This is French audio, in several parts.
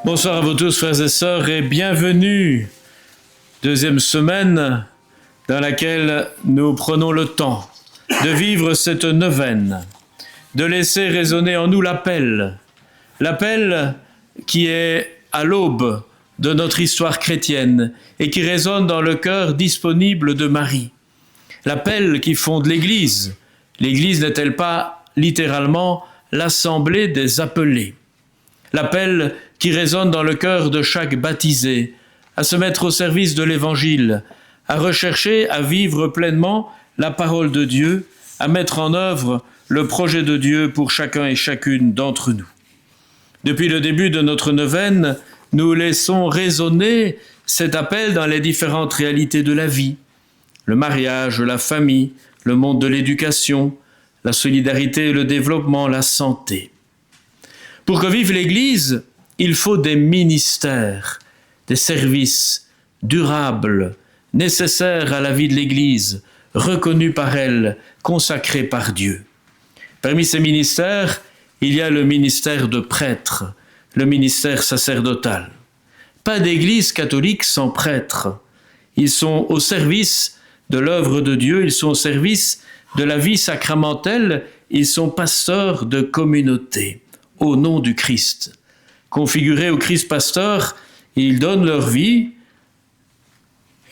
Bonsoir à vous tous, frères et sœurs, et bienvenue. Deuxième semaine dans laquelle nous prenons le temps de vivre cette neuvaine, de laisser résonner en nous l'appel qui est à l'aube de notre histoire chrétienne et qui résonne dans le cœur disponible de Marie. L'appel qui fonde l'Église. L'Église n'est-elle pas littéralement l'assemblée des appelés? L'appel qui résonne dans le cœur de chaque baptisé, à se mettre au service de l'Évangile, à rechercher à vivre pleinement la parole de Dieu, à mettre en œuvre le projet de Dieu pour chacun et chacune d'entre nous. Depuis le début de notre neuvaine, nous laissons résonner cet appel dans les différentes réalités de la vie, le mariage, la famille, le monde de l'éducation, la solidarité, le développement, la santé. Pour que vive l'Église, il faut des ministères, des services durables, nécessaires à la vie de l'Église, reconnus par elle, consacrés par Dieu. Parmi ces ministères, il y a le ministère de prêtre, le ministère sacerdotal. Pas d'Église catholique sans prêtres. Ils sont au service de l'œuvre de Dieu, ils sont au service de la vie sacramentelle, ils sont pasteurs de communauté. Au nom du Christ. Configurés au Christ pasteur, ils donnent leur vie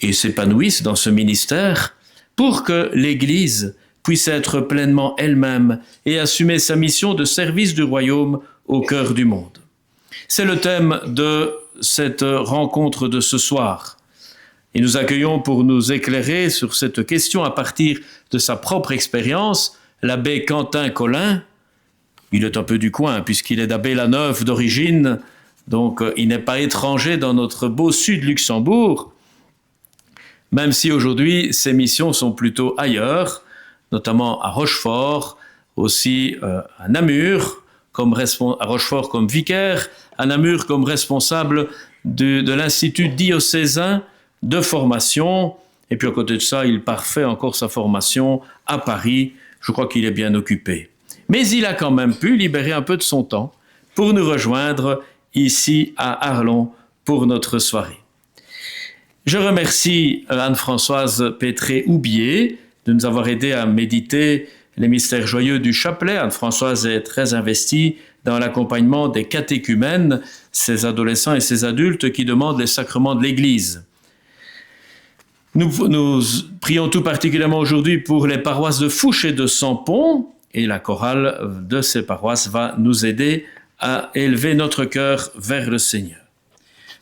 et s'épanouissent dans ce ministère pour que l'Église puisse être pleinement elle-même et assumer sa mission de service du royaume au cœur du monde. C'est le thème de cette rencontre de ce soir. Et nous accueillons pour nous éclairer sur cette question à partir de sa propre expérience, l'abbé Quentin Collin. Il est un peu du coin, puisqu'il est d'Abbé-la-Neuve d'origine, donc il n'est pas étranger dans notre beau sud Luxembourg, même si aujourd'hui ses missions sont plutôt ailleurs, notamment à Rochefort, aussi à Namur, à Rochefort comme vicaire, à Namur comme responsable de l'Institut diocésain de formation, et puis à côté de ça, il parfait encore sa formation à Paris. Je crois qu'il est bien occupé. Mais il a quand même pu libérer un peu de son temps pour nous rejoindre ici à Arlon pour notre soirée. Je remercie Anne-Françoise Pétré-Houbier de nous avoir aidé à méditer les mystères joyeux du chapelet. Anne-Françoise est très investie dans l'accompagnement des catéchumènes, ces adolescents et ces adultes qui demandent les sacrements de l'Église. Nous prions tout particulièrement aujourd'hui pour les paroisses de Fouches et de Sampont, et la chorale de ces paroisses va nous aider à élever notre cœur vers le Seigneur.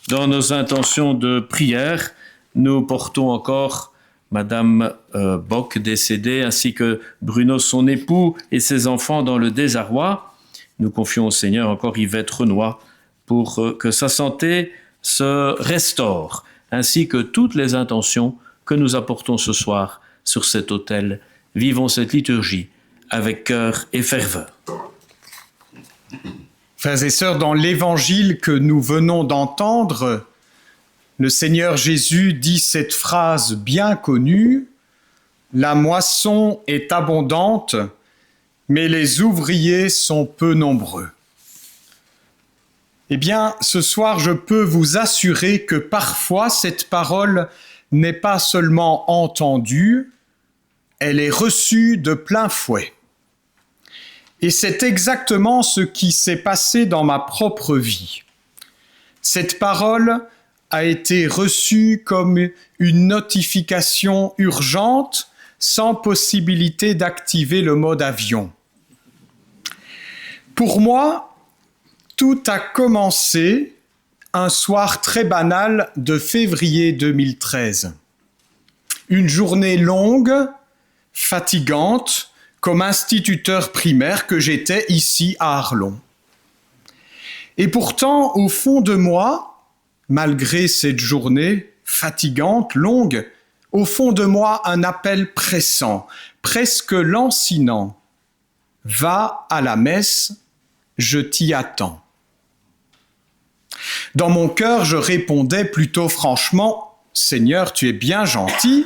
Dans nos intentions de prière, nous portons encore Madame Bock décédée, ainsi que Bruno, son époux, et ses enfants dans le désarroi. Nous confions au Seigneur encore Yvette Renoy pour que sa santé se restaure, ainsi que toutes les intentions que nous apportons ce soir sur cet autel. Vivons cette liturgie avec cœur et ferveur. Frères et sœurs, dans l'évangile que nous venons d'entendre, le Seigneur Jésus dit cette phrase bien connue: « La moisson est abondante, mais les ouvriers sont peu nombreux. » Eh bien, ce soir, je peux vous assurer que parfois, cette parole n'est pas seulement entendue, elle est reçue de plein fouet. Et c'est exactement ce qui s'est passé dans ma propre vie. Cette parole a été reçue comme une notification urgente, sans possibilité d'activer le mode avion. Pour moi, tout a commencé un soir très banal de février 2013. Une journée longue, fatigante, comme instituteur primaire que j'étais ici à Arlon. Et pourtant, au fond de moi, malgré cette journée fatigante, longue, au fond de moi, un appel pressant, presque lancinant. « Va à la messe, je t'y attends. » Dans mon cœur, je répondais plutôt franchement « Seigneur, tu es bien gentil »,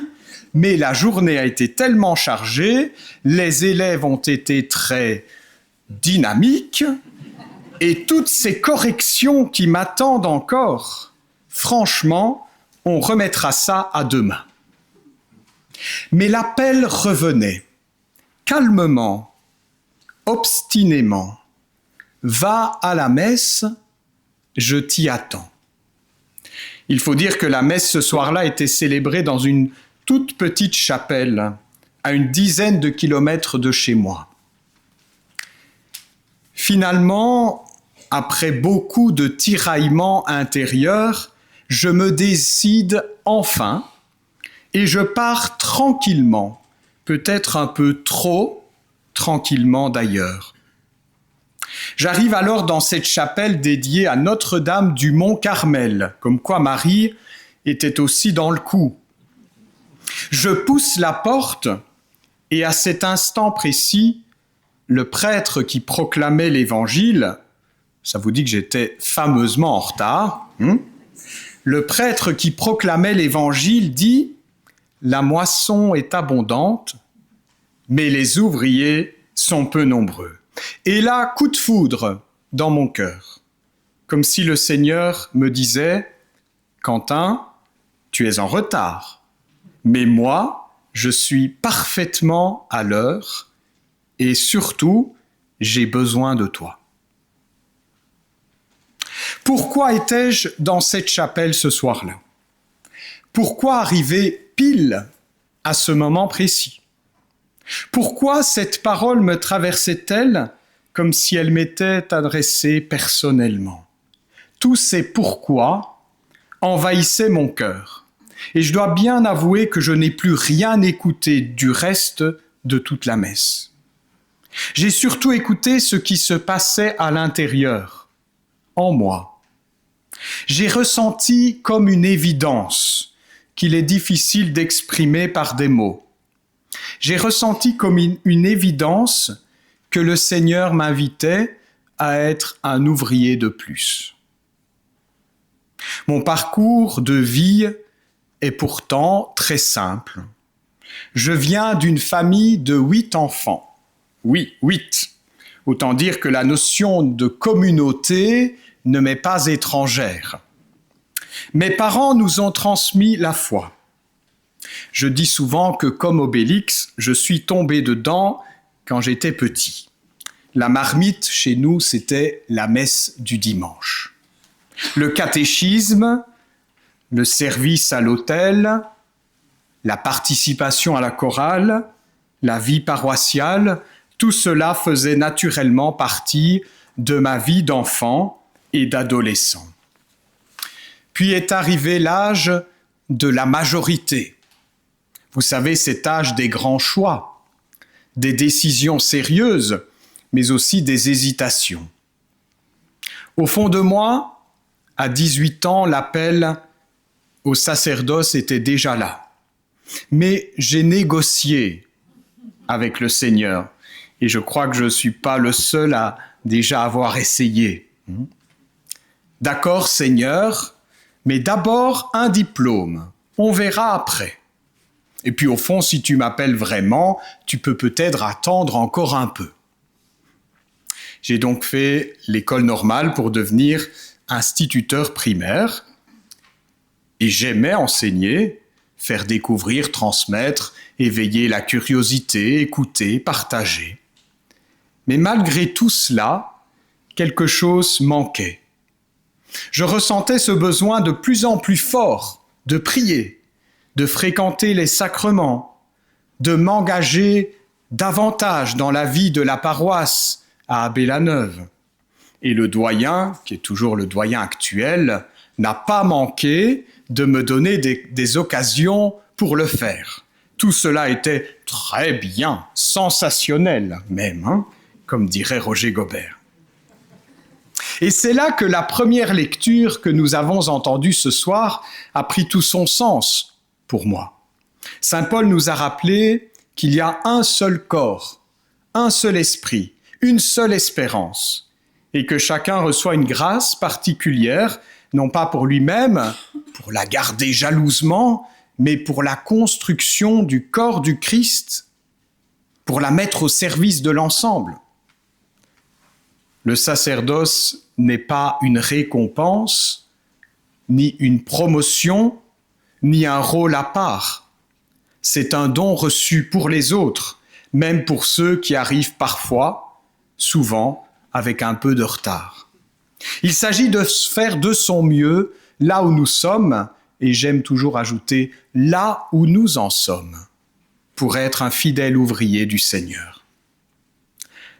mais la journée a été tellement chargée, les élèves ont été très dynamiques, et toutes ces corrections qui m'attendent encore, franchement, on remettra ça à demain. Mais l'appel revenait, calmement, obstinément. Va à la messe, je t'y attends. Il faut dire que la messe ce soir-là était célébrée dans une toute petite chapelle, à une dizaine de kilomètres de chez moi. Finalement, après beaucoup de tiraillements intérieurs, je me décide enfin et je pars tranquillement, peut-être un peu trop tranquillement d'ailleurs. J'arrive alors dans cette chapelle dédiée à Notre-Dame du Mont-Carmel, comme quoi Marie était aussi dans le coup. Je pousse la porte et à cet instant précis, le prêtre qui proclamait l'évangile, ça vous dit que j'étais fameusement en retard, le prêtre qui proclamait l'évangile dit « La moisson est abondante, mais les ouvriers sont peu nombreux. » Et là, coup de foudre dans mon cœur, comme si le Seigneur me disait « Quentin, tu es en retard, mais moi, je suis parfaitement à l'heure et surtout, j'ai besoin de toi. » Pourquoi étais-je dans cette chapelle ce soir-là? Pourquoi arriver pile à ce moment précis? Pourquoi cette parole me traversait-elle comme si elle m'était adressée personnellement? Tous ces pourquoi envahissaient mon cœur. Et je dois bien avouer que je n'ai plus rien écouté du reste de toute la messe. J'ai surtout écouté ce qui se passait à l'intérieur, en moi. J'ai ressenti comme une évidence qu'il est difficile d'exprimer par des mots. J'ai ressenti comme une évidence que le Seigneur m'invitait à être un ouvrier de plus. Mon parcours de vie est pourtant très simple. Je viens d'une famille de 8 enfants. Oui, 8. Autant dire que la notion de communauté ne m'est pas étrangère. Mes parents nous ont transmis la foi. Je dis souvent que, comme Obélix, je suis tombé dedans quand j'étais petit. La marmite, chez nous, c'était la messe du dimanche. Le catéchisme, le service à l'autel, la participation à la chorale, la vie paroissiale, tout cela faisait naturellement partie de ma vie d'enfant et d'adolescent. Puis est arrivé l'âge de la majorité. Vous savez, cet âge des grands choix, des décisions sérieuses, mais aussi des hésitations. Au fond de moi, à 18 ans, l'appel au sacerdoce était déjà là. Mais j'ai négocié avec le Seigneur et je crois que je ne suis pas le seul à déjà avoir essayé. D'accord, Seigneur, mais d'abord un diplôme. On verra après. Et puis au fond, si tu m'appelles vraiment, tu peux peut-être attendre encore un peu. J'ai donc fait l'école normale pour devenir instituteur primaire et j'aimais enseigner, faire découvrir, transmettre, éveiller la curiosité, écouter, partager. Mais malgré tout cela, quelque chose manquait. Je ressentais ce besoin de plus en plus fort de prier, de fréquenter les sacrements, de m'engager davantage dans la vie de la paroisse à Abbé-la-Neuve. Et le doyen, qui est toujours le doyen actuel, n'a pas manqué de me donner des occasions pour le faire. Tout cela était très bien, sensationnel même, comme dirait Roger Gobert. Et c'est là que la première lecture que nous avons entendue ce soir a pris tout son sens pour moi. Saint Paul nous a rappelé qu'il y a un seul corps, un seul esprit, une seule espérance, et que chacun reçoit une grâce particulière, non pas pour lui-même, pour la garder jalousement, mais pour la construction du corps du Christ, pour la mettre au service de l'ensemble. Le sacerdoce n'est pas une récompense, ni une promotion, ni un rôle à part. C'est un don reçu pour les autres, même pour ceux qui arrivent parfois, souvent, avec un peu de retard. Il s'agit de faire de son mieux là où nous sommes, et j'aime toujours ajouter là où nous en sommes, pour être un fidèle ouvrier du Seigneur.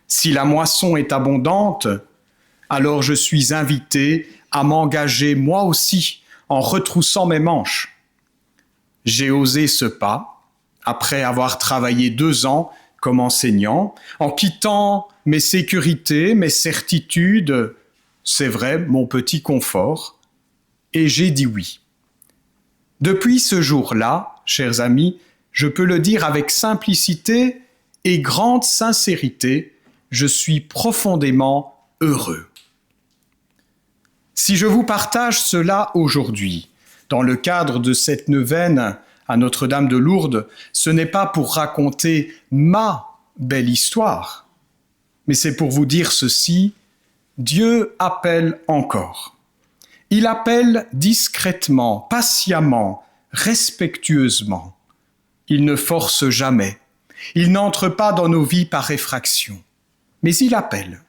Si la moisson est abondante, alors je suis invité à m'engager moi aussi en retroussant mes manches. J'ai osé ce pas après avoir travaillé 2 ans comme enseignant, en quittant mes sécurités, mes certitudes, c'est vrai, mon petit confort, et j'ai dit oui. Depuis ce jour-là, chers amis, je peux le dire avec simplicité et grande sincérité, je suis profondément heureux. Si je vous partage cela aujourd'hui, dans le cadre de cette neuvaine à Notre-Dame de Lourdes, ce n'est pas pour raconter ma belle histoire, mais c'est pour vous dire ceci, Dieu appelle encore. Il appelle discrètement, patiemment, respectueusement. Il ne force jamais. Il n'entre pas dans nos vies par effraction. Mais il appelle.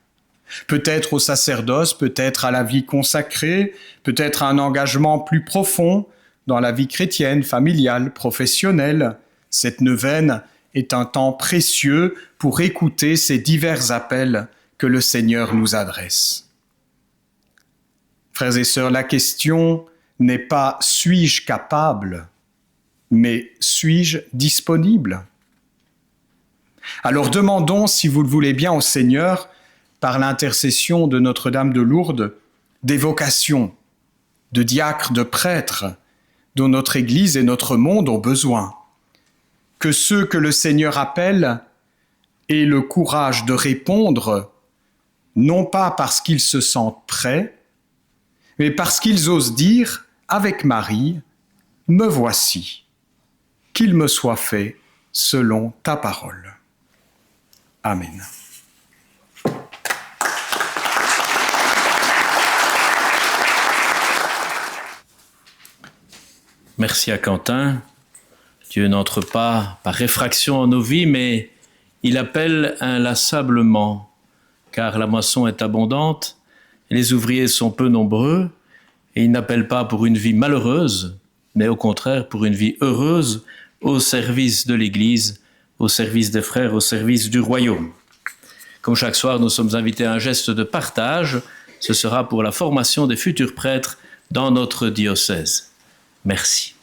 Peut-être au sacerdoce, peut-être à la vie consacrée, peut-être à un engagement plus profond dans la vie chrétienne, familiale, professionnelle. Cette neuvaine est un temps précieux pour écouter ces divers appels que le Seigneur nous adresse. Frères et sœurs, la question n'est pas « suis-je capable ?» mais « suis-je disponible ?» Alors demandons, si vous le voulez bien, au Seigneur, par l'intercession de Notre-Dame de Lourdes, des vocations, de diacres, de prêtres, dont notre Église et notre monde ont besoin. Que ceux que le Seigneur appelle aient le courage de répondre, non pas parce qu'ils se sentent prêts, mais parce qu'ils osent dire, avec Marie, « Me voici, qu'il me soit fait selon ta parole. » Amen. Merci à Quentin. Dieu n'entre pas par réfraction en nos vies, mais il appelle inlassablement, car la moisson est abondante, les ouvriers sont peu nombreux, et il n'appelle pas pour une vie malheureuse, mais au contraire pour une vie heureuse au service de l'Église, au service des frères, au service du royaume. Comme chaque soir, nous sommes invités à un geste de partage. Ce sera pour la formation des futurs prêtres dans notre diocèse. Merci.